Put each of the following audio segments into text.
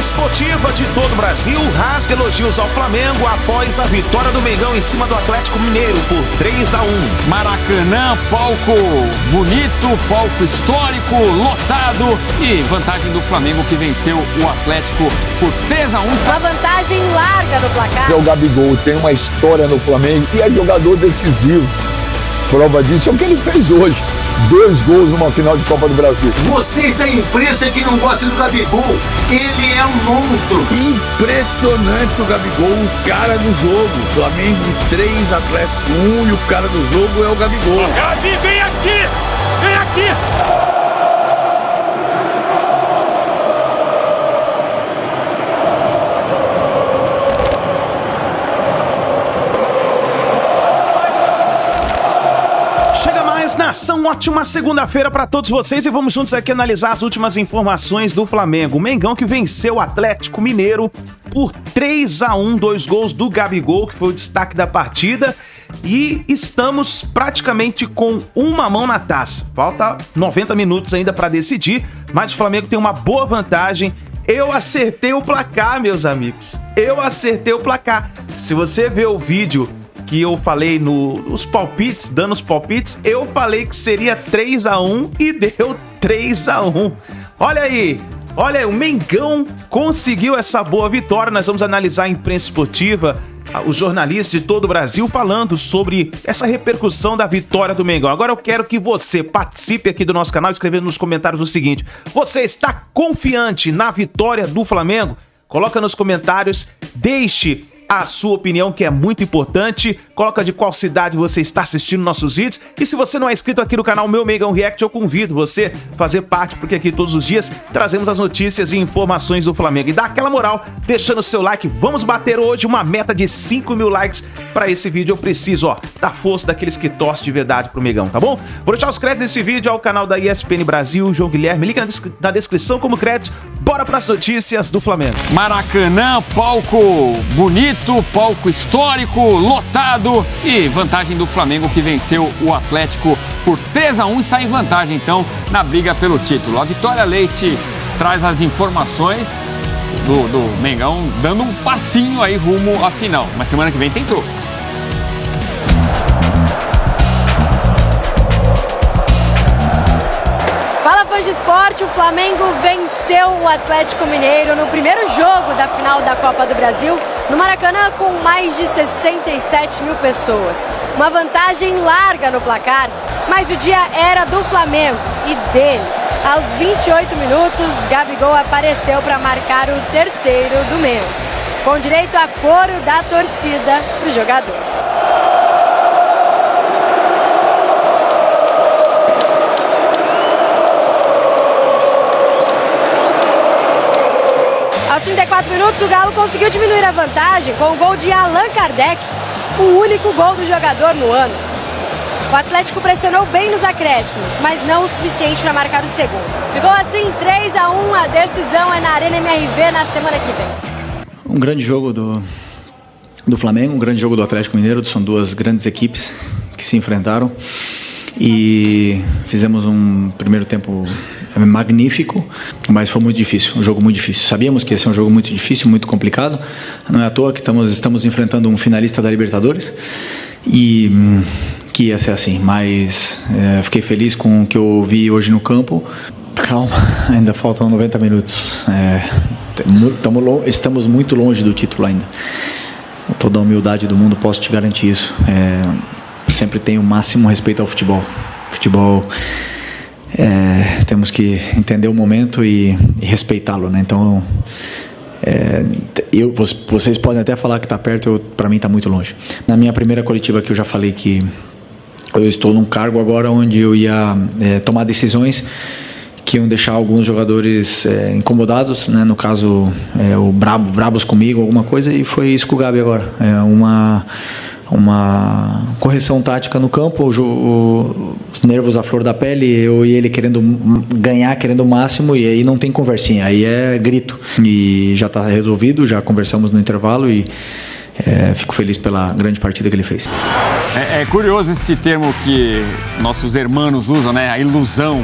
imprensa esportiva de todo o Brasil rasga elogios ao Flamengo após a vitória do Mengão em cima do Atlético Mineiro por 3-1. Maracanã, palco bonito, palco histórico, lotado e vantagem do Flamengo que venceu o Atlético por 3-1. Uma vantagem larga no placar. O Gabigol tem uma história no Flamengo e é jogador decisivo. Prova disso é o que ele fez hoje. 2 gols numa final de Copa do Brasil. Vocês da imprensa que não gostam do Gabigol, ele é um monstro. Impressionante o Gabigol, o cara do jogo. Flamengo 3, Atlético 1 e o cara do jogo é o Gabigol. Gabi, vem aqui! Vem aqui! Nação, ótima segunda-feira para todos vocês e vamos juntos aqui analisar as últimas informações do Flamengo. O Mengão que venceu o Atlético Mineiro por 3-1, 2 gols do Gabigol, que foi o destaque da partida, e estamos praticamente com uma mão na taça. Falta 90 minutos ainda para decidir, mas o Flamengo tem uma boa vantagem. Eu acertei o placar, meus amigos. Eu acertei o placar. Se você ver o vídeo que eu falei nos palpites, dando os palpites, eu falei que seria 3-1 e deu 3-1. Olha aí, o Mengão conseguiu essa boa vitória. Nós vamos analisar a imprensa esportiva, os jornalistas de todo o Brasil falando sobre essa repercussão da vitória do Mengão. Agora eu quero que você participe aqui do nosso canal, escrevendo nos comentários o seguinte: você está confiante na vitória do Flamengo? Coloca nos comentários, deixe a sua opinião, que é muito importante. Coloca de qual cidade você está assistindo nossos vídeos. E se você não é inscrito aqui no canal Meu Mengão React, eu convido você a fazer parte, porque aqui todos os dias trazemos as notícias e informações do Flamengo. E dá aquela moral, deixando o seu like. Vamos bater hoje uma meta de 5.000 likes para esse vídeo. Eu preciso, da força daqueles que torcem de verdade pro Mengão, tá bom? Vou deixar os créditos desse vídeo ao canal da ESPN Brasil, João Guilherme. Link na descrição como créditos. Bora para as notícias do Flamengo. Maracanã, palco bonito, palco histórico, lotado e vantagem do Flamengo que venceu o Atlético por 3-1 e sai em vantagem então na briga pelo título. A Vitória Leite traz as informações do Mengão dando um passinho aí rumo à final, mas semana que vem tem troco. De esporte, o Flamengo venceu o Atlético Mineiro no primeiro jogo da final da Copa do Brasil no Maracanã com mais de 67 mil pessoas. Uma vantagem larga no placar, mas o dia era do Flamengo e dele. Aos 28 minutos, Gabigol apareceu para marcar o terceiro do Mengão, com direito a coro da torcida para o jogador. Aos 34 minutos, o Galo conseguiu diminuir a vantagem com o gol de Allan Kardec, o único gol do jogador no ano. O Atlético pressionou bem nos acréscimos, mas não o suficiente para marcar o segundo. Ficou assim 3-1, a decisão é na Arena MRV na semana que vem. Um grande jogo do Flamengo, um grande jogo do Atlético Mineiro, são duas grandes equipes que se enfrentaram. E fizemos um primeiro tempo magnífico, mas foi muito difícil, um jogo muito difícil. Sabíamos que ia ser um jogo muito difícil, muito complicado. Não é à toa que estamos enfrentando um finalista da Libertadores e que ia ser assim, mas fiquei feliz com o que eu vi hoje no campo. Calma, ainda faltam 90 minutos. Estamos muito longe do título ainda. Com toda a humildade do mundo, posso te garantir isso. Sempre tenho o máximo respeito ao futebol. Temos que entender o momento e respeitá-lo, né? Então, vocês podem até falar que está perto, para mim está muito longe. Na minha primeira coletiva que eu já falei que eu estou num cargo agora onde eu ia tomar decisões que iam deixar alguns jogadores incomodados, né? No caso, brabos comigo, alguma coisa, e foi isso com o Gabi agora. Uma correção tática no campo, os nervos à flor da pele, eu e ele querendo ganhar, querendo o máximo, e aí não tem conversinha, aí é grito. E já está resolvido, já conversamos no intervalo e fico feliz pela grande partida que ele fez. É curioso esse termo que nossos hermanos usam, né? A ilusão.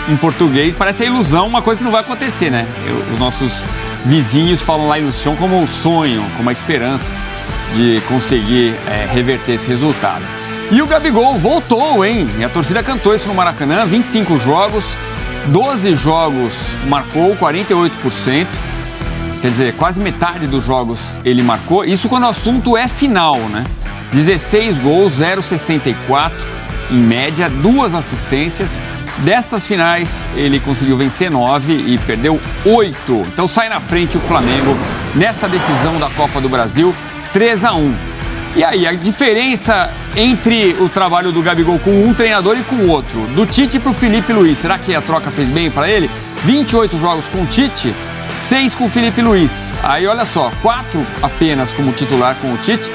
Em português parece a ilusão, uma coisa que não vai acontecer, né? Os nossos vizinhos falam lá em Lucião como um sonho, como uma esperança de conseguir reverter esse resultado. E o Gabigol voltou, hein? E a torcida cantou isso no Maracanã, 25 jogos, 12 jogos marcou, 48%. Quer dizer, quase metade dos jogos ele marcou. Isso quando o assunto é final, né? 16 gols, 0,64 em média, 2 assistências. Destas finais, ele conseguiu vencer 9 e perdeu 8. Então sai na frente o Flamengo nesta decisão da Copa do Brasil, 3-1. E aí, a diferença entre o trabalho do Gabigol com um treinador e com o outro, do Tite para o Felipe Luiz, será que a troca fez bem para ele? 28 jogos com o Tite, 6 com o Felipe Luiz. Aí, olha só, 4 apenas como titular com o Tite.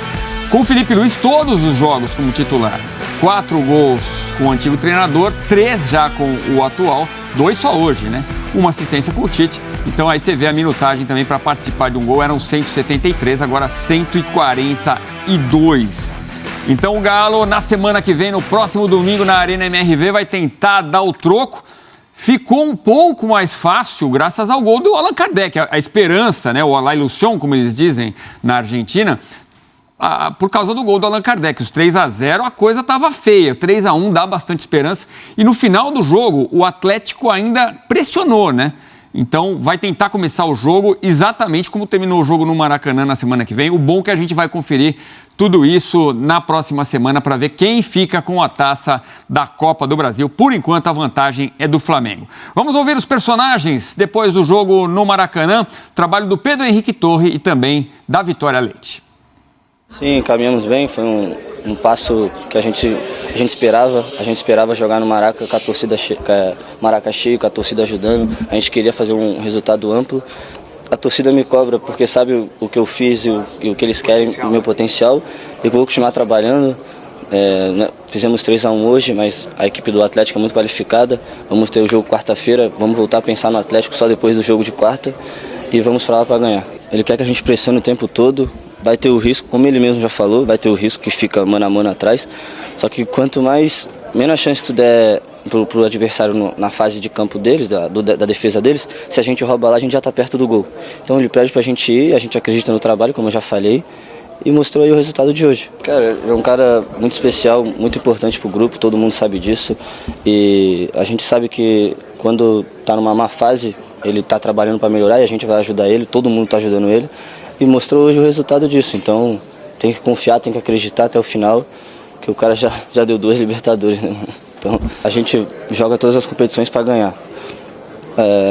Com o Felipe Luiz, todos os jogos como titular. 4 gols com o antigo treinador, 3 já com o atual, 2 só hoje, né? Uma assistência com o Tite. Então aí você vê a minutagem também para participar de um gol, eram 173, agora 142. Então o Galo, na semana que vem, no próximo domingo, na Arena MRV, vai tentar dar o troco. Ficou um pouco mais fácil graças ao gol do Allan Kardec. A esperança, né? O La Ilusión, como eles dizem na Argentina, por causa do gol do Allan Kardec. Os 3-0, a coisa estava feia. O 3-1 dá bastante esperança. E no final do jogo, o Atlético ainda pressionou, né? Então, vai tentar começar o jogo exatamente como terminou o jogo no Maracanã na semana que vem. O bom é que a gente vai conferir tudo isso na próxima semana para ver quem fica com a taça da Copa do Brasil. Por enquanto, a vantagem é do Flamengo. Vamos ouvir os personagens depois do jogo no Maracanã. Trabalho do Pedro Henrique Torre e também da Vitória Leite. Sim, caminhamos bem, foi um passo que a gente esperava. A gente esperava jogar no Maraca com a torcida Maraca cheio, com a torcida ajudando. A gente queria fazer um resultado amplo. A torcida me cobra porque sabe o que eu fiz e o que eles querem, o meu potencial. Eu vou continuar trabalhando. Fizemos 3-1 hoje, mas a equipe do Atlético é muito qualificada. Vamos ter o jogo quarta-feira, vamos voltar a pensar no Atlético só depois do jogo de quarta e vamos para lá para ganhar. Ele quer que a gente pressione o tempo todo. Vai ter o risco, como ele mesmo já falou, vai ter o risco que fica mano a mano atrás. Só que quanto menos chance tu der pro adversário na fase de campo deles, da defesa deles, se a gente rouba lá, a gente já tá perto do gol. Então ele pede pra gente ir, a gente acredita no trabalho, como eu já falei, e mostrou aí o resultado de hoje. Cara, é um cara muito especial, muito importante pro grupo, todo mundo sabe disso. E a gente sabe que quando tá numa má fase, ele tá trabalhando para melhorar e a gente vai ajudar ele, todo mundo tá ajudando ele. E mostrou hoje o resultado disso, então tem que confiar, tem que acreditar até o final, que o cara já deu 2 Libertadores, né? Então a gente joga todas as competições para ganhar.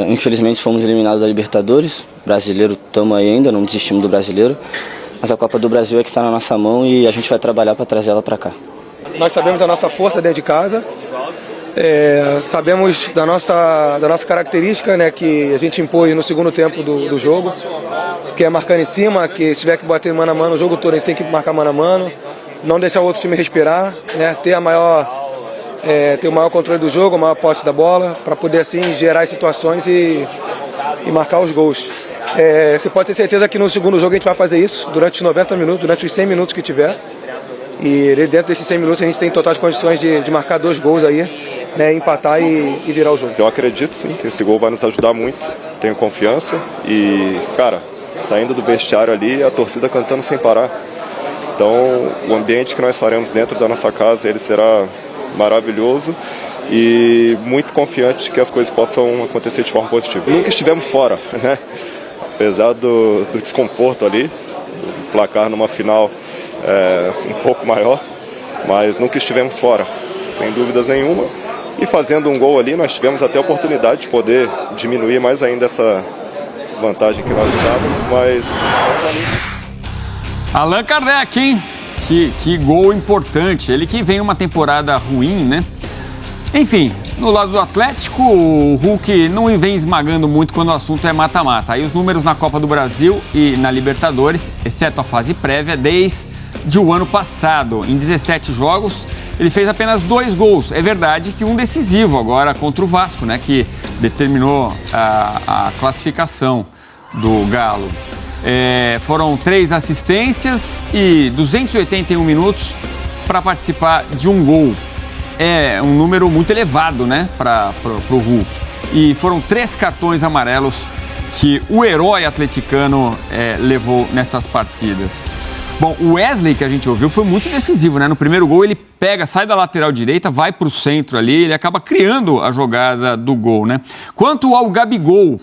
Infelizmente fomos eliminados da Libertadores, brasileiro estamos aí ainda, não desistimos do brasileiro, mas a Copa do Brasil é que está na nossa mão e a gente vai trabalhar para trazer ela para cá. Nós sabemos da nossa força dentro de casa, sabemos da nossa característica, né, que a gente impôs no segundo tempo do jogo, que é marcando em cima, que se tiver que bater mano a mano o jogo todo, a gente tem que marcar mano a mano, não deixar o outro time respirar, né, ter o maior controle do jogo, a maior posse da bola, para poder assim gerar as situações e marcar os gols. Você pode ter certeza que no segundo jogo a gente vai fazer isso, durante os 90 minutos, durante os 100 minutos que tiver, e dentro desses 100 minutos a gente tem totais condições de marcar 2 gols aí, né, empatar e virar o jogo. Eu acredito sim que esse gol vai nos ajudar muito, tenho confiança e, cara, saindo do vestiário ali, a torcida cantando sem parar. Então, o ambiente que nós faremos dentro da nossa casa, ele será maravilhoso e muito confiante de que as coisas possam acontecer de forma positiva. Nunca estivemos fora, né? Apesar do desconforto ali, do placar numa final um pouco maior, mas nunca estivemos fora, sem dúvidas nenhuma. E fazendo um gol ali, nós tivemos até a oportunidade de poder diminuir mais ainda essa desvantagem que nós estávamos, mas... Allan Kardec, hein? Que gol importante. Ele que vem numa temporada ruim, né? Enfim, no lado do Atlético, o Hulk não vem esmagando muito quando o assunto é mata-mata. Aí os números na Copa do Brasil e na Libertadores, exceto a fase prévia, desde o ano passado. Em 17 jogos, ele fez apenas 2 gols. É verdade que um decisivo agora contra o Vasco, né? Que determinou a classificação do Galo. Foram 3 assistências e 281 minutos para participar de um gol. É um número muito elevado, né, para o Hulk. E foram 3 cartões amarelos que o herói atleticano levou nessas partidas. Bom, o Wesley, que a gente ouviu, foi muito decisivo, né? No primeiro gol, ele sai da lateral direita, vai para o centro ali, ele acaba criando a jogada do gol, né? Quanto ao Gabigol,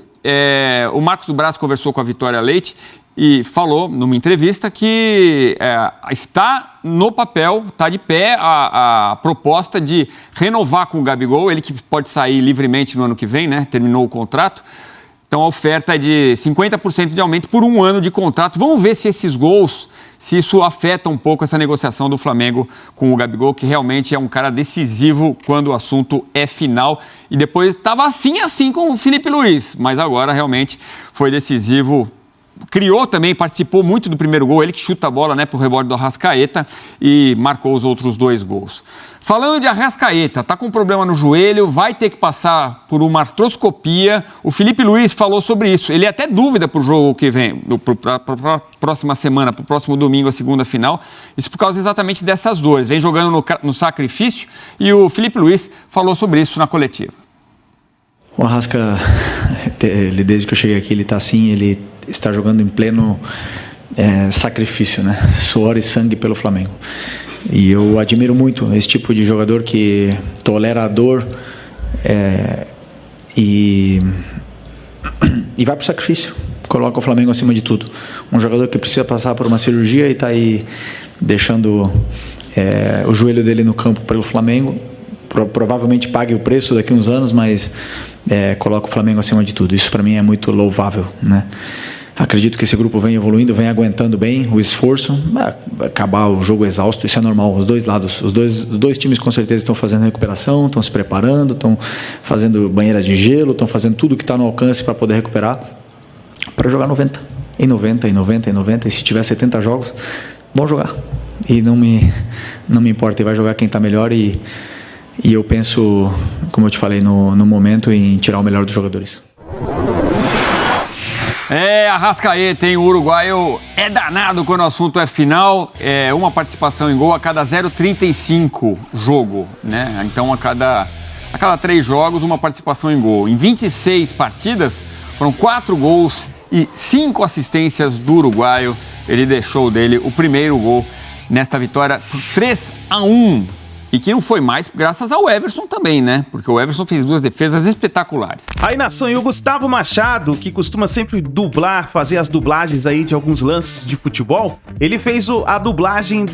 o Marcos Braz conversou com a Vitória Leite e falou, numa entrevista, que está no papel, está de pé a proposta de renovar com o Gabigol, ele que pode sair livremente no ano que vem, né? Terminou o contrato. Então, a oferta é de 50% de aumento por 1 ano de contrato. Vamos ver se esses gols, se isso afeta um pouco essa negociação do Flamengo com o Gabigol, que realmente é um cara decisivo quando o assunto é final. E depois estava assim com o Felipe Luiz, mas agora realmente foi decisivo. Criou também, participou muito do primeiro gol, ele que chuta a bola, né, para o rebote do Arrascaeta e marcou os outros 2 gols. Falando de Arrascaeta, tá com um problema no joelho, vai ter que passar por uma artroscopia. O Felipe Luiz falou sobre isso. Ele até dúvida para o jogo que vem, para a próxima semana, para o próximo domingo, a segunda final. Isso por causa exatamente dessas dores. Vem jogando no sacrifício e o Felipe Luiz falou sobre isso na coletiva. O Arrasca, desde que eu cheguei aqui, ele está assim, ele está jogando em pleno sacrifício, né? Suor e sangue pelo Flamengo. E eu admiro muito esse tipo de jogador que tolera a dor e vai para o sacrifício, coloca o Flamengo acima de tudo. Um jogador que precisa passar por uma cirurgia e está aí deixando o joelho dele no campo pelo Flamengo. Provavelmente pague o preço daqui a uns anos, mas coloca o Flamengo acima de tudo. Isso para mim é muito louvável, né? Acredito que esse grupo vem evoluindo, vem aguentando bem o esforço. Vai acabar o jogo exausto, isso é normal, os dois lados. Os dois times com certeza estão fazendo recuperação, estão se preparando, estão fazendo banheiras de gelo, estão fazendo tudo que está no alcance para poder recuperar, para jogar 90. E 90, e 90, e 90, e se tiver 70 jogos, vão jogar. E não me importa, e vai jogar quem está melhor e eu penso, como eu te falei no momento, em tirar o melhor dos jogadores. Arrascaeta, hein? O uruguaio é danado quando o assunto é final. Uma participação em gol a cada 0,35 jogo, né? Então, a cada 3 jogos, uma participação em gol. Em 26 partidas, foram 4 gols e 5 assistências do uruguaio. Ele deixou dele o primeiro gol nesta vitória por 3-1. E que não foi mais graças ao Everson também, né? Porque o Everson fez 2 defesas espetaculares. Aí, nação, e o Gustavo Machado, que costuma sempre fazer as dublagens aí de alguns lances de futebol, ele fez a dublagem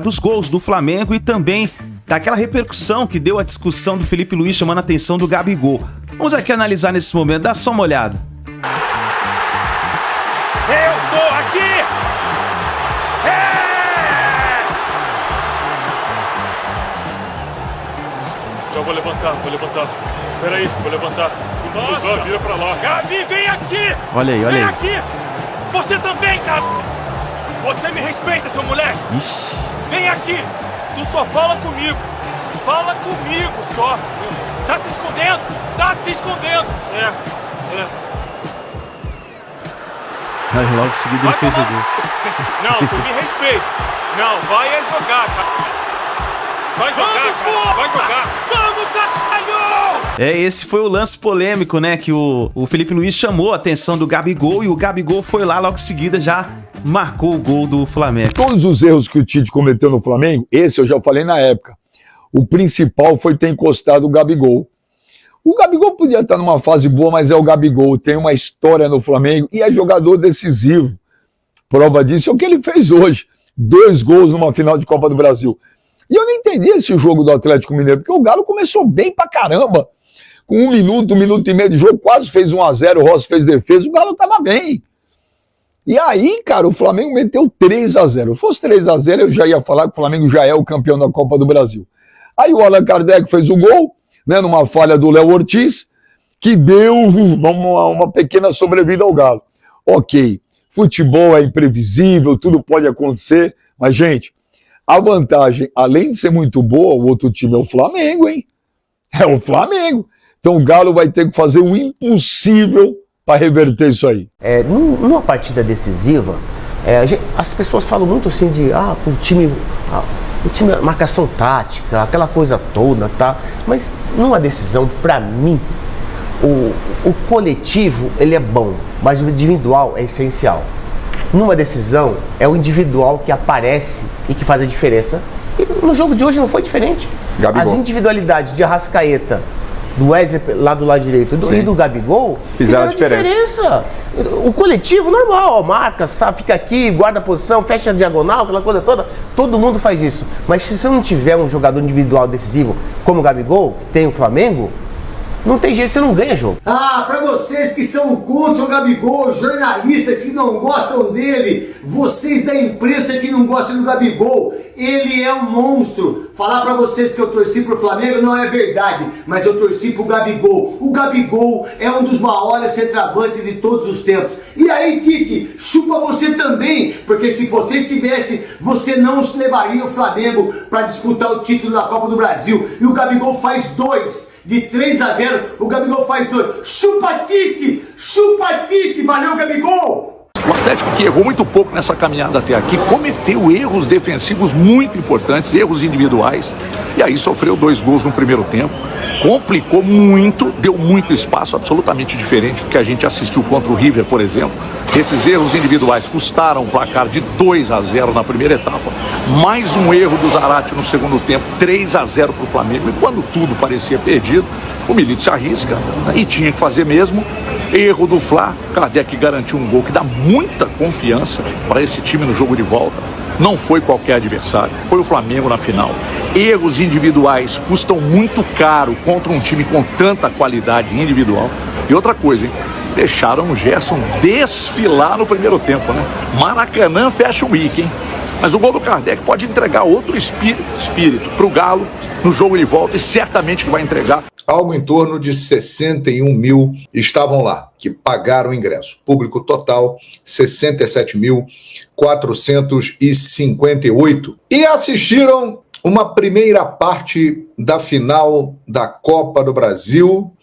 dos gols do Flamengo e também daquela repercussão que deu a discussão do Felipe Luiz chamando a atenção do Gabigol. Vamos aqui analisar nesse momento, dá só uma olhada. Eu tô aqui! Já vou levantar. Peraí, vou levantar. Nossa, vira pra lá. Gabi, vem aqui! Olha aí. Vem aqui! Você também, cara! Você me respeita, seu moleque! Ixi. Vem aqui! Tu só fala comigo! Fala comigo só! Tá se escondendo! Aí logo em seguida ele fez o gol. Não, tu me respeita! Não, vai jogar, cara! Vai jogar, cara! Vai jogar! Vamos, caralho! Esse foi o lance polêmico, né? Que o Felipe Luiz chamou a atenção do Gabigol e o Gabigol foi lá logo em seguida já marcou o gol do Flamengo. Todos os erros que o Tite cometeu no Flamengo, esse eu já falei na época. O principal foi ter encostado o Gabigol. O Gabigol podia estar numa fase boa, mas é o Gabigol. Tem uma história no Flamengo e é jogador decisivo. Prova disso é o que ele fez hoje. 2 gols numa final de Copa do Brasil. E eu não entendi esse jogo do Atlético Mineiro, porque o Galo começou bem pra caramba. Com 1 minuto e meio de jogo, quase fez 1-0, o Rossi fez defesa, o Galo tava bem. E aí, cara, o Flamengo meteu 3-0. Se fosse 3-0, eu já ia falar que o Flamengo já é o campeão da Copa do Brasil. Aí o Allan Kardec fez o gol, né, numa falha do Léo Ortiz, que deu uma pequena sobrevida ao Galo. Ok, futebol é imprevisível, tudo pode acontecer, mas, gente, a vantagem, além de ser muito boa, o outro time é o Flamengo, hein? É o Flamengo. Então o Galo vai ter que fazer o impossível para reverter isso aí. Numa partida decisiva, as pessoas falam muito assim de o time, marcação tática, aquela coisa toda, tá? Mas numa decisão, para mim, o coletivo, ele é bom, mas o individual é essencial. Numa decisão, é o individual que aparece e que faz a diferença. E no jogo de hoje não foi diferente. Gabigol. As individualidades de Arrascaeta, do Wesley lá do lado direito e do Gabigol fizeram a diferença. O coletivo, normal, ó, marca, sabe, fica aqui, guarda a posição, fecha a diagonal, aquela coisa toda. Todo mundo faz isso. Mas se você não tiver um jogador individual decisivo como o Gabigol, que tem o Flamengo, não tem jeito, você não ganha jogo. Ah, pra vocês que são contra o Gabigol, jornalistas que não gostam dele, vocês da imprensa que não gostam do Gabigol, ele é um monstro. Falar pra vocês que eu torci pro Flamengo não é verdade, mas eu torci pro Gabigol. O Gabigol é um dos maiores centroavantes de todos os tempos. E aí, Tite, chupa você também, porque se você estivesse, você não levaria o Flamengo pra disputar o título da Copa do Brasil. E o Gabigol faz 2. De 3-0, o Gabigol faz 2. Chupa Tite! Chupa Tite! Valeu, Gabigol! O Atlético, que errou muito pouco nessa caminhada até aqui, cometeu erros defensivos muito importantes, erros individuais, e aí sofreu 2 gols no primeiro tempo, complicou muito, deu muito espaço, absolutamente diferente do que a gente assistiu contra o River, por exemplo. Esses erros individuais custaram o placar de 2-0 na primeira etapa. Mais um erro do Zarate no segundo tempo, 3-0 para o Flamengo. E quando tudo parecia perdido, o Milito se arrisca, né, e tinha que fazer mesmo. Erro do Fla, Kardec garantiu um gol que dá muita confiança para esse time no jogo de volta. Não foi qualquer adversário, foi o Flamengo na final. Erros individuais custam muito caro contra um time com tanta qualidade individual. E outra coisa, hein? Deixaram o Gerson desfilar no primeiro tempo, né? Maracanã fecha o week, hein? Mas o gol do Kardec pode entregar outro espírito para o Galo no jogo de volta, e certamente que vai entregar. Algo em torno de 61 mil estavam lá, que pagaram o ingresso. Público total, 67.458. E assistiram uma primeira parte da final da Copa do Brasil,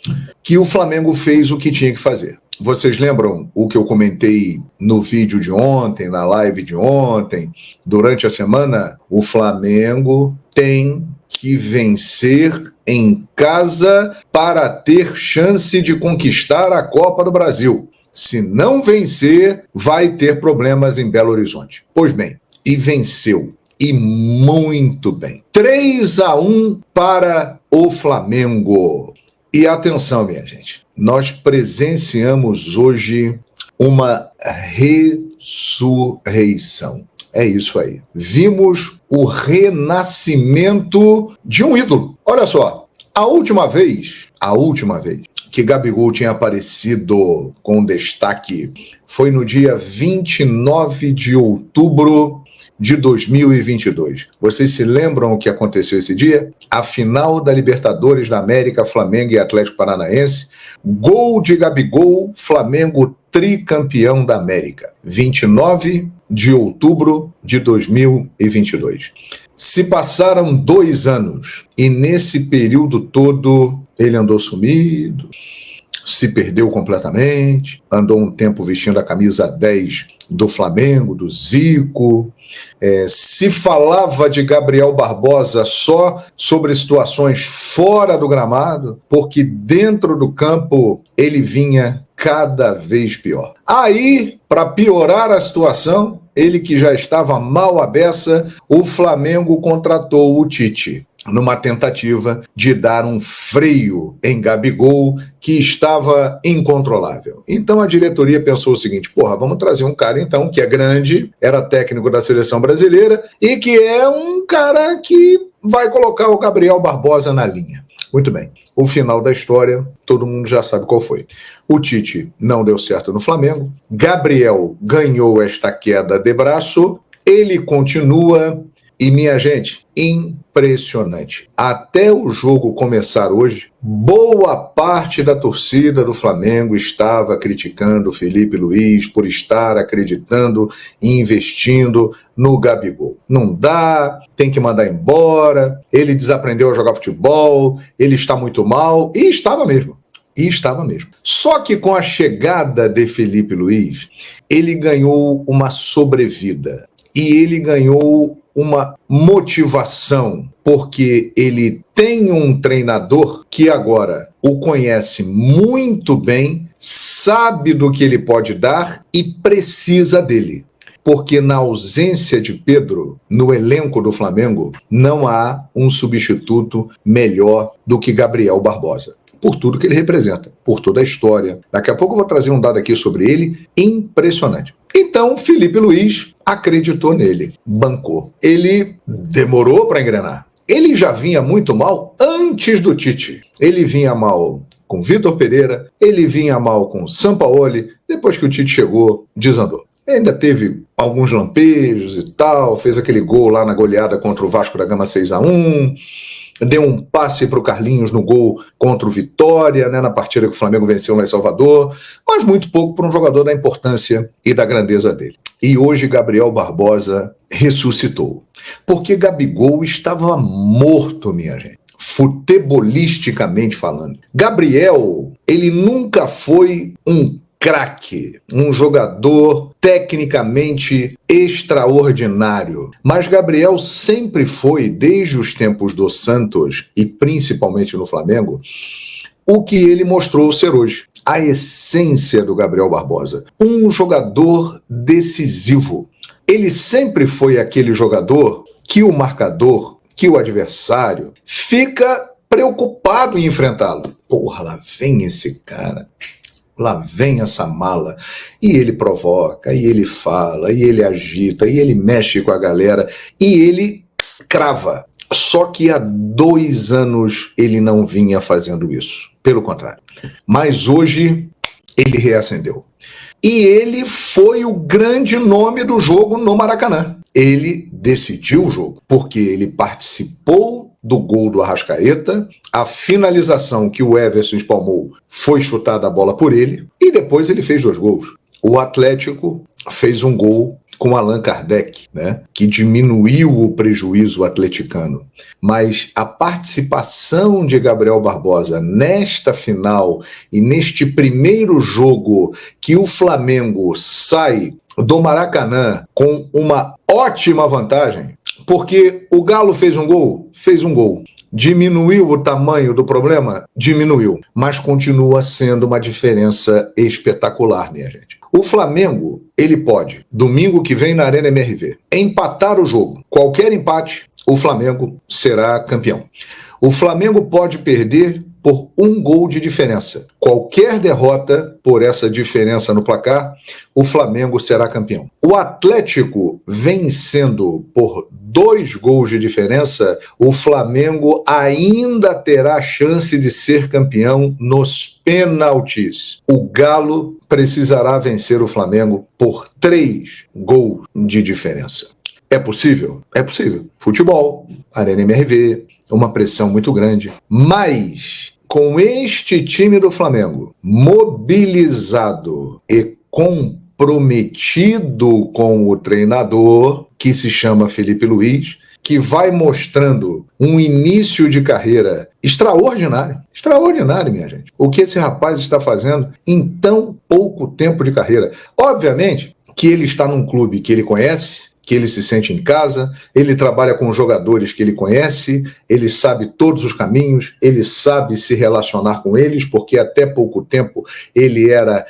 que o Flamengo fez o que tinha que fazer. Vocês lembram o que eu comentei no vídeo de ontem, na live de ontem? Durante a semana, o Flamengo tem que vencer em casa para ter chance de conquistar a Copa do Brasil. Se não vencer, vai ter problemas em Belo Horizonte. Pois bem, e venceu. E muito bem. 3-1 para o Flamengo. E atenção, minha gente. Nós presenciamos hoje uma ressurreição. É isso aí. Vimos o renascimento de um ídolo. Olha só, a última vez que Gabigol tinha aparecido com destaque foi no dia 29 de outubro de 2022. Vocês se lembram o que aconteceu esse dia? A final da Libertadores da América, Flamengo e Atlético Paranaense. Gol de Gabigol, Flamengo tricampeão da América. 29 de outubro de 2022. Se passaram 2 anos e nesse período todo ele andou sumido, se perdeu completamente, andou um tempo vestindo a camisa 10 do Flamengo, do Zico. Se falava de Gabriel Barbosa só sobre situações fora do gramado, porque dentro do campo ele vinha cada vez pior. Aí, para piorar a situação, ele que já estava mal à beça, o Flamengo contratou o Tite, numa tentativa de dar um freio em Gabigol, que estava incontrolável. Então a diretoria pensou o seguinte: vamos trazer um cara então que é grande, era técnico da seleção brasileira e que é um cara que vai colocar o Gabriel Barbosa na linha. Muito bem. O final da história, todo mundo já sabe qual foi. O Tite não deu certo no Flamengo, Gabriel ganhou esta queda de braço, ele continua. E, minha gente, impressionante. Até o jogo começar hoje, boa parte da torcida do Flamengo estava criticando o Felipe Luiz por estar acreditando e investindo no Gabigol. Não dá, tem que mandar embora, ele desaprendeu a jogar futebol, ele está muito mal, e estava mesmo. Só que com a chegada de Felipe Luiz, ele ganhou uma sobrevida. E ele ganhou uma motivação, porque ele tem um treinador que agora o conhece muito bem, sabe do que ele pode dar e precisa dele. Porque na ausência de Pedro, no elenco do Flamengo, não há um substituto melhor do que Gabriel Barbosa. Por tudo que ele representa, por toda a história. Daqui a pouco eu vou trazer um dado aqui sobre ele, impressionante. Então, Felipe Luiz acreditou nele, bancou. Ele demorou para engrenar. Ele já vinha muito mal antes do Tite. Ele vinha mal com Vitor Pereira, ele vinha mal com Sampaoli, depois que o Tite chegou, desandou. Ainda teve alguns lampejos e tal, fez aquele gol lá na goleada contra o Vasco da Gama 6-1, deu um passe para o Carlinhos no gol contra o Vitória, né, na partida que o Flamengo venceu lá em Salvador, mas muito pouco para um jogador da importância e da grandeza dele. E hoje Gabriel Barbosa ressuscitou, porque Gabigol estava morto, minha gente, futebolisticamente falando. Gabriel, ele nunca foi um craque, um jogador tecnicamente extraordinário. Mas Gabriel sempre foi, desde os tempos do Santos e principalmente no Flamengo, o que ele mostrou ser hoje. A essência do Gabriel Barbosa. Um jogador decisivo. Ele sempre foi aquele jogador que o marcador, que o adversário, fica preocupado em enfrentá-lo. Porra, lá vem esse cara. Lá vem essa mala, e ele provoca, e ele fala, e ele agita, e ele mexe com a galera, e ele crava. Só que há 2 anos ele não vinha fazendo isso, pelo contrário. Mas hoje ele reacendeu. E ele foi o grande nome do jogo no Maracanã. Ele decidiu o jogo, porque ele participou do gol do Arrascaeta, a finalização que o Everson espalmou foi chutada a bola por ele, e depois ele fez 2 gols. O Atlético fez um gol com Allan Kardec, né, que diminuiu o prejuízo atleticano. Mas a participação de Gabriel Barbosa nesta final e neste primeiro jogo que o Flamengo sai do Maracanã com uma ótima vantagem, porque o Galo fez um gol? Fez um gol. Diminuiu o tamanho do problema? Diminuiu. Mas continua sendo uma diferença espetacular, minha gente. O Flamengo, ele pode, domingo que vem na Arena MRV, empatar o jogo. Qualquer empate, o Flamengo será campeão. O Flamengo pode perder por 1 gol de diferença. Qualquer derrota por essa diferença no placar, o Flamengo será campeão. O Atlético vencendo por 2 gols de diferença, o Flamengo ainda terá chance de ser campeão nos pênaltis. O Galo precisará vencer o Flamengo por 3 gols de diferença. É possível? É possível. Futebol, Arena MRV, uma pressão muito grande, mas com este time do Flamengo mobilizado e comprometido com o treinador, que se chama Felipe Luiz, que vai mostrando um início de carreira extraordinário. Extraordinário, minha gente. O que esse rapaz está fazendo em tão pouco tempo de carreira. Obviamente que ele está num clube que ele conhece, que ele se sente em casa, ele trabalha com jogadores que ele conhece, ele sabe todos os caminhos, ele sabe se relacionar com eles, porque até pouco tempo ele era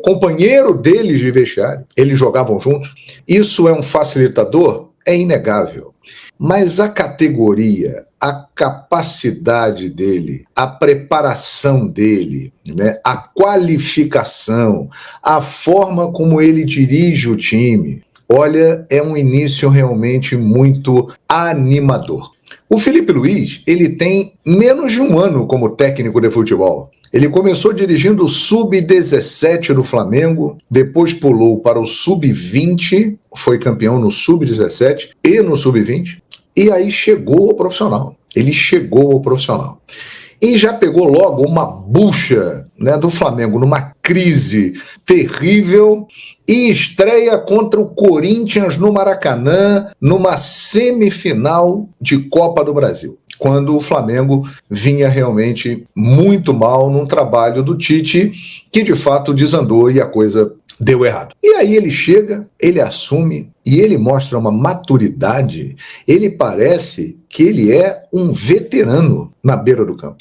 companheiro deles de vestiário, eles jogavam juntos. Isso é um facilitador? É inegável. Mas a categoria, a capacidade dele, a preparação dele, né, a qualificação, a forma como ele dirige o time, olha, é um início realmente muito animador. O Felipe Luiz, ele tem menos de 1 ano como técnico de futebol. Ele começou dirigindo o Sub-17 do Flamengo, depois pulou para o Sub-20, foi campeão no Sub-17 e no Sub-20, e aí chegou ao profissional. Ele chegou ao profissional. E já pegou logo uma bucha, né, do Flamengo, numa crise terrível, e estreia contra o Corinthians no Maracanã, numa semifinal de Copa do Brasil, quando o Flamengo vinha realmente muito mal num trabalho do Tite, que de fato desandou e a coisa deu errado. E aí ele chega, ele assume e ele mostra uma maturidade, ele parece que ele é um veterano na beira do campo.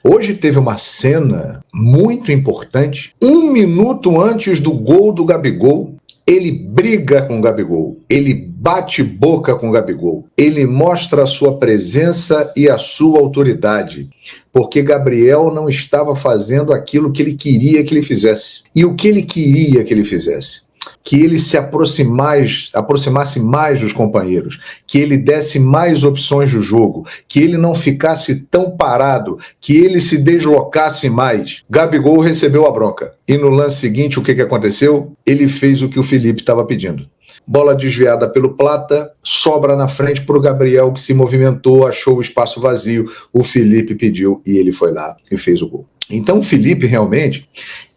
Hoje teve uma cena muito importante. 1 minuto antes do gol do Gabigol, ele briga com o Gabigol, ele bate boca com o Gabigol, ele mostra a sua presença e a sua autoridade, porque Gabriel não estava fazendo aquilo que ele queria que ele fizesse. E o que ele queria que ele fizesse? Que ele se aproximasse mais dos companheiros, que ele desse mais opções do jogo, que ele não ficasse tão parado, que ele se deslocasse mais. Gabigol recebeu a bronca. E no lance seguinte, o que aconteceu? Ele fez o que o Felipe estava pedindo. Bola desviada pelo Plata, sobra na frente para o Gabriel, que se movimentou, achou o espaço vazio, o Felipe pediu e ele foi lá e fez o gol. Então o Felipe realmente,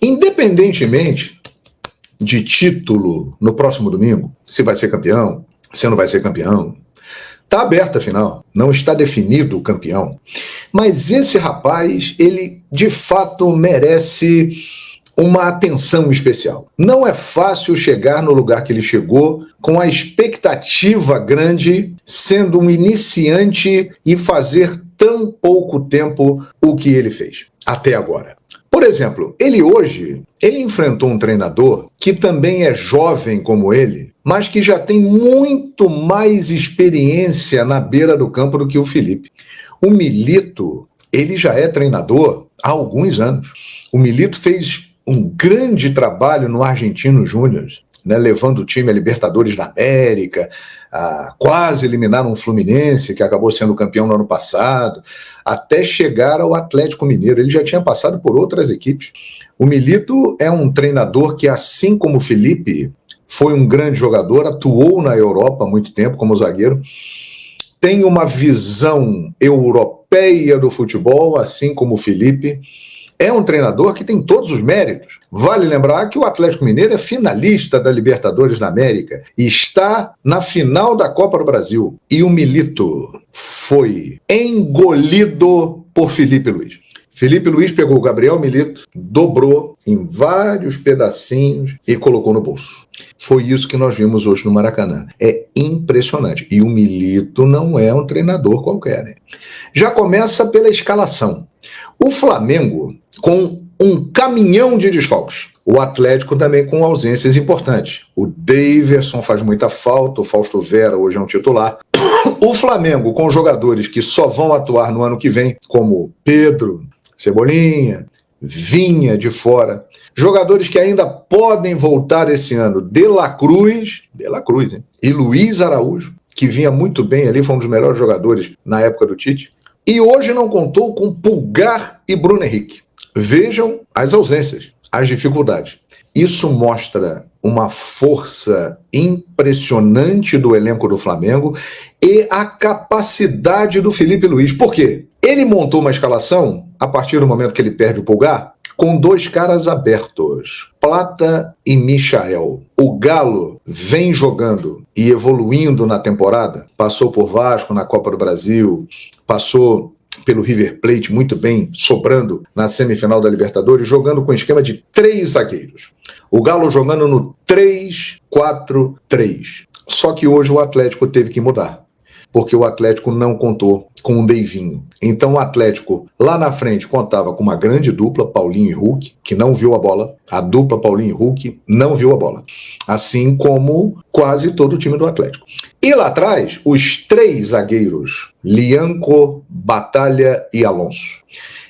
independentemente de título no próximo domingo, se vai ser campeão, se não vai ser campeão, está aberta a final, não está definido o campeão. Mas esse rapaz, ele de fato merece uma atenção especial. Não é fácil chegar no lugar que ele chegou com a expectativa grande, sendo um iniciante e fazer tão pouco tempo o que ele fez até agora. Por exemplo, ele enfrentou um treinador que também é jovem como ele, mas que já tem muito mais experiência na beira do campo do que o Felipe. O Milito, ele já é treinador há alguns anos. O Milito fez um grande trabalho no Argentino Júnior, né, levando o time a Libertadores da América, quase eliminaram o Fluminense, que acabou sendo campeão no ano passado, até chegar ao Atlético Mineiro. Ele já tinha passado por outras equipes. O Milito é um treinador que, assim como o Felipe, foi um grande jogador, atuou na Europa há muito tempo como zagueiro, tem uma visão europeia do futebol, assim como o Felipe. É um treinador que tem todos os méritos. Vale lembrar que o Atlético Mineiro é finalista da Libertadores da América e está na final da Copa do Brasil. E o Milito foi engolido por Felipe Luiz. Felipe Luiz pegou o Gabriel Milito, dobrou em vários pedacinhos e colocou no bolso. Foi isso que nós vimos hoje no Maracanã. É impressionante. E o Milito não é um treinador qualquer, né? Já começa pela escalação. O Flamengo com um caminhão de desfalques. O Atlético também com ausências importantes. O Daverson faz muita falta, o Fausto Vera hoje é um titular. O Flamengo com jogadores que só vão atuar no ano que vem, como Pedro, Cebolinha, Vinha de fora. Jogadores que ainda podem voltar esse ano, De La Cruz, hein? E Luiz Araújo, que vinha muito bem ali, foi um dos melhores jogadores na época do Tite. E hoje não contou com Pulgar e Bruno Henrique. Vejam as ausências, as dificuldades. Isso mostra uma força impressionante do elenco do Flamengo e a capacidade do Felipe Luiz. Por quê? Ele montou uma escalação, a partir do momento que ele perde o Pulgar, com 2 caras abertos, Plata e Michael. O Galo vem jogando e evoluindo na temporada, passou por Vasco na Copa do Brasil, passou pelo River Plate muito bem, sobrando na semifinal da Libertadores, jogando com esquema de 3 zagueiros. O Galo jogando no 3-4-3. Só que hoje o Atlético teve que mudar, porque o Atlético não contou com o Deivinho. Então o Atlético, lá na frente, contava com uma grande dupla, Paulinho e Hulk, que não viu a bola. A dupla Paulinho e Hulk não viu a bola. Assim como quase todo o time do Atlético. E lá atrás, os 3 zagueiros, Lianco, Batalha e Alonso.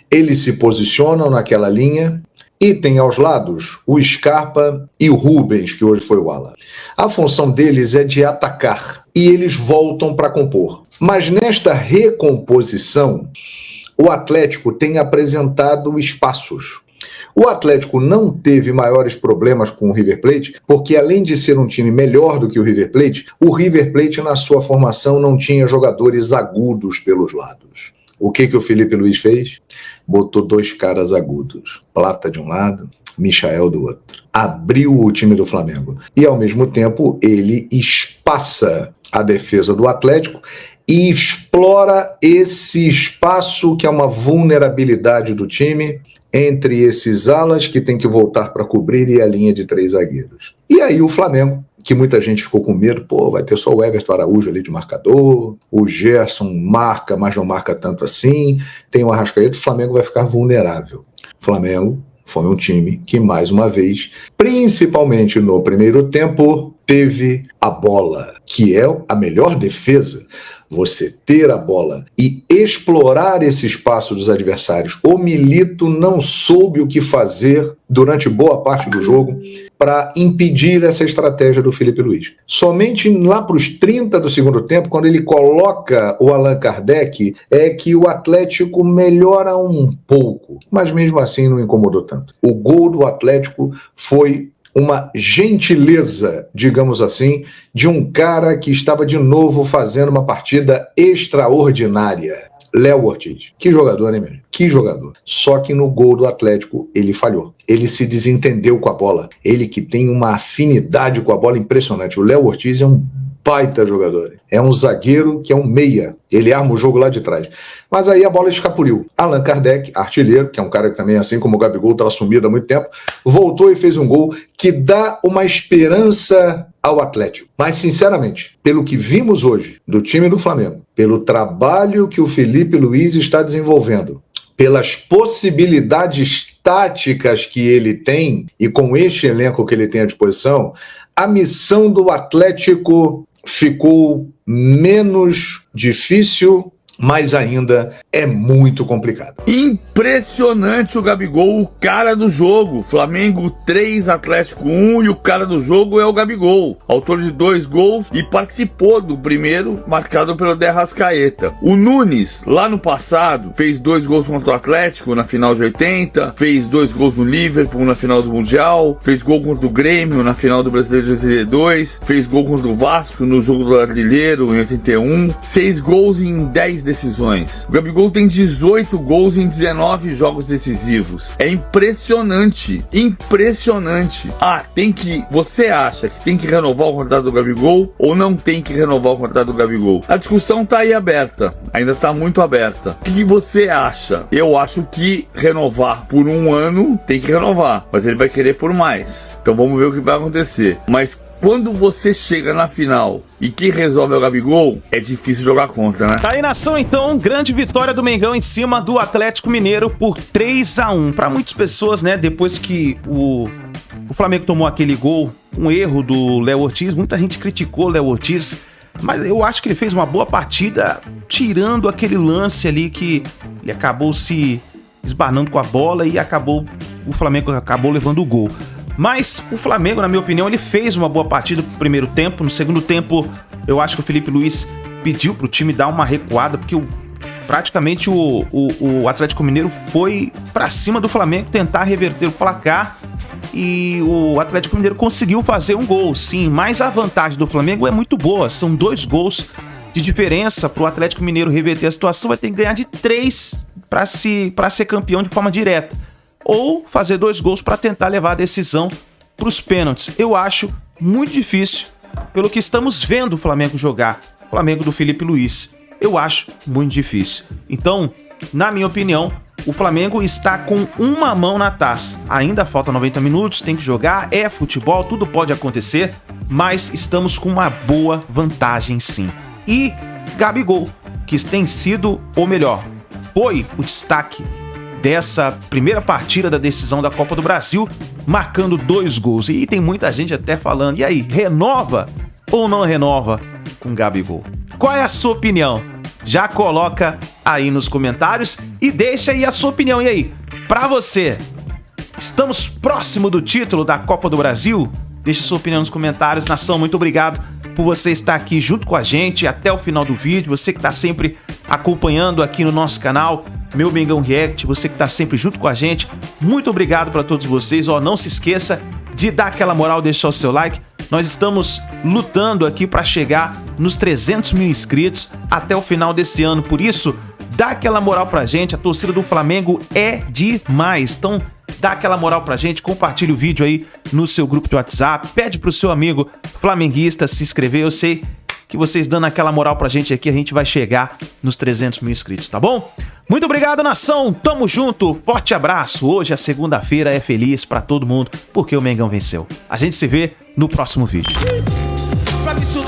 Eles se posicionam naquela linha e tem aos lados o Scarpa e o Rubens, que hoje foi o ala. A função deles é de atacar e eles voltam para compor. Mas nesta recomposição, o Atlético tem apresentado espaços. O Atlético não teve maiores problemas com o River Plate, porque além de ser um time melhor do que o River Plate na sua formação não tinha jogadores agudos pelos lados. O que o Felipe Luiz fez? Botou 2 caras agudos, Plata de um lado, Michael do outro. Abriu o time do Flamengo. E ao mesmo tempo ele espaça a defesa do Atlético e explora esse espaço que é uma vulnerabilidade do time entre esses alas que tem que voltar para cobrir e a linha de 3 zagueiros. E aí o Flamengo, que muita gente ficou com medo, pô, vai ter só o Everton Araújo ali de marcador, o Gerson marca, mas não marca tanto assim, tem o Arrascaeta, o Flamengo vai ficar vulnerável. O Flamengo foi um time que, mais uma vez, principalmente no primeiro tempo, teve a bola, que é a melhor defesa. Você ter a bola e explorar esse espaço dos adversários. O Milito não soube o que fazer durante boa parte do jogo para impedir essa estratégia do Felipe Luiz. Somente lá para os 30 do segundo tempo, quando ele coloca o Allan Kardec, é que o Atlético melhora um pouco, mas mesmo assim não incomodou tanto. O gol do Atlético foi uma gentileza, digamos assim, de um cara que estava de novo fazendo uma partida extraordinária. Léo Ortiz. Que jogador, hein, mesmo? Que jogador. Só que no gol do Atlético ele falhou. Ele se desentendeu com a bola. Ele que tem uma afinidade com a bola impressionante. O Léo Ortiz é um baita jogador. É um zagueiro que é um meia. Ele arma o jogo lá de trás. Mas aí a bola escapuliu. Allan Kardec, artilheiro, que é um cara que também, assim como o Gabigol, estava sumido há muito tempo, voltou e fez um gol que dá uma esperança ao Atlético. Mas, sinceramente, pelo que vimos hoje do time do Flamengo, pelo trabalho que o Felipe Luiz está desenvolvendo, pelas possibilidades táticas que ele tem e com este elenco que ele tem à disposição, a missão do Atlético ficou menos difícil, mas ainda é muito complicado. Impressionante o Gabigol, o cara do jogo. Flamengo 3, Atlético 1 e o cara do jogo é o Gabigol. Autor de 2 gols e participou do primeiro, marcado pelo De Arrascaeta. O Nunes, lá no passado, fez 2 gols contra o Atlético na final de 80, fez 2 gols no Liverpool na final do Mundial, fez gol contra o Grêmio na final do Brasileiro de 82, fez gol contra o Vasco no jogo do Artilheiro em 81, 6 gols em 10 decisões. O Gabigol tem 18 gols em 19 jogos decisivos. É impressionante. Impressionante. Você acha que tem que renovar o contrato do Gabigol ou não tem que renovar o contrato do Gabigol? A discussão tá aí aberta. Ainda tá muito aberta. O que você acha? Eu acho que renovar por 1 ano tem que renovar, mas ele vai querer por mais. Então vamos ver o que vai acontecer. Mas quando você chega na final e quem resolve é o Gabigol, é difícil jogar contra, né? Tá aí, nação, então, grande vitória do Mengão em cima do Atlético Mineiro por 3-1. Para muitas pessoas, né, depois que o Flamengo tomou aquele gol, um erro do Léo Ortiz, muita gente criticou o Léo Ortiz, mas eu acho que ele fez uma boa partida, tirando aquele lance ali que ele acabou se esbanando com a bola e o Flamengo acabou levando o gol. Mas o Flamengo, na minha opinião, ele fez uma boa partida no primeiro tempo. No segundo tempo, eu acho que o Felipe Luiz pediu pro time dar uma recuada, porque praticamente o Atlético Mineiro foi pra cima do Flamengo tentar reverter o placar e o Atlético Mineiro conseguiu fazer um gol, sim, mas a vantagem do Flamengo é muito boa. São 2 gols de diferença pro Atlético Mineiro reverter a situação. Vai ter que ganhar de 3 pra ser campeão de forma direta, ou fazer 2 gols para tentar levar a decisão para os pênaltis. Eu acho muito difícil, pelo que estamos vendo o Flamengo jogar, o Flamengo do Felipe Luiz. Eu acho muito difícil. Então, na minha opinião, o Flamengo está com uma mão na taça. Ainda falta 90 minutos, tem que jogar, é futebol, tudo pode acontecer, mas estamos com uma boa vantagem sim. E Gabigol, que tem sido, ou melhor, foi o destaque dessa primeira partida da decisão da Copa do Brasil, marcando 2 gols. E tem muita gente até falando, e aí, renova ou não renova com Gabigol? Qual é a sua opinião? Já coloca aí nos comentários e deixa aí a sua opinião. E aí, pra você, estamos próximo do título da Copa do Brasil? Deixa sua opinião nos comentários. Nação, muito obrigado por você estar aqui junto com a gente até o final do vídeo. Você que está sempre acompanhando aqui no nosso canal, Meu Mengão React, você que está sempre junto com a gente, muito obrigado para todos vocês. Não se esqueça de dar aquela moral, deixar o seu like. Nós estamos lutando aqui para chegar nos 300 mil inscritos até o final desse ano. Por isso, dá aquela moral pra gente. A torcida do Flamengo é demais. Então, dá aquela moral pra gente, compartilha o vídeo aí no seu grupo de WhatsApp, pede pro seu amigo flamenguista se inscrever. Eu sei que vocês dando aquela moral pra gente aqui, a gente vai chegar nos 300 mil inscritos, tá bom? Muito obrigado, nação, tamo junto, forte abraço. Hoje a segunda-feira é feliz pra todo mundo, porque o Mengão venceu. A gente se vê no próximo vídeo.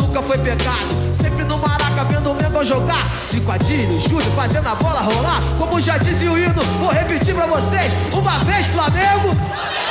nunca foi pecado. Sempre no Maraca vendo o Mengão jogar. Cinquadinho, Júlio fazendo a bola rolar. Como já dizia o hino, vou repetir pra vocês. Uma vez Flamengo.